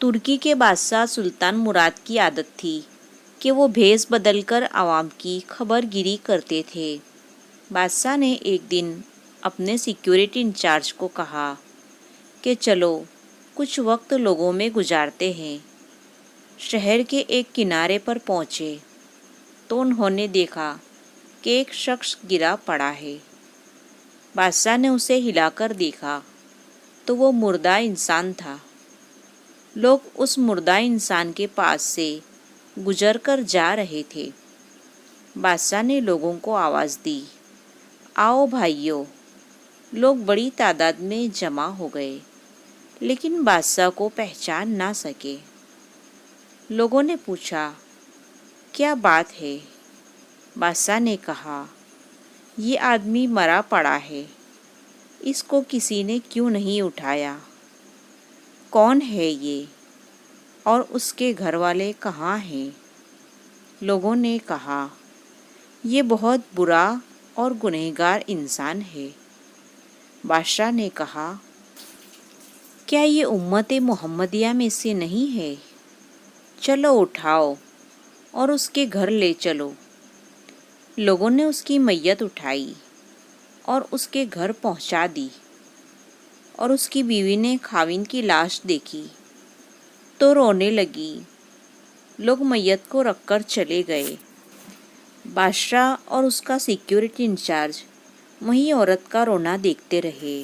ترکی کے بادشاہ سلطان مراد کی عادت تھی کہ وہ بھیس بدل کر عوام کی خبر گیری کرتے تھے۔ بادشاہ نے ایک دن اپنے سیکیورٹی انچارج کو کہا کہ چلو کچھ وقت لوگوں میں گزارتے ہیں۔ شہر کے ایک کنارے پر پہنچے تو انہوں نے دیکھا کہ ایک شخص گرا پڑا ہے۔ بادشاہ نے اسے ہلا کر دیکھا تو وہ مردہ انسان تھا۔ لوگ اس مردہ انسان کے پاس سے گزر کر جا رہے تھے۔ بادشاہ نے لوگوں کو آواز دی، آؤ بھائیو۔ لوگ بڑی تعداد میں جمع ہو گئے لیکن بادشاہ کو پہچان نہ سکے۔ لوگوں نے پوچھا، کیا بات ہے؟ بادشاہ نے کہا، یہ آدمی مرا پڑا ہے، اس کو کسی نے کیوں نہیں اٹھایا؟ کون ہے یہ اور اس کے گھر والے کہاں ہیں؟ لوگوں نے کہا، یہ بہت برا اور گنہگار انسان ہے۔ بادشاہ نے کہا، کیا یہ امت محمدیہ میں سے نہیں ہے؟ چلو اٹھاؤ اور اس کے گھر لے چلو۔ لوگوں نے اس کی میت اٹھائی اور اس کے گھر پہنچا دی، اور اس کی بیوی نے خاوند کی لاش دیکھی تو رونے لگی۔ لوگ میت کو رکھ کر چلے گئے۔ بادشاہ اور اس کا سیکیورٹی انچارج وہیں عورت کا رونا دیکھتے رہے۔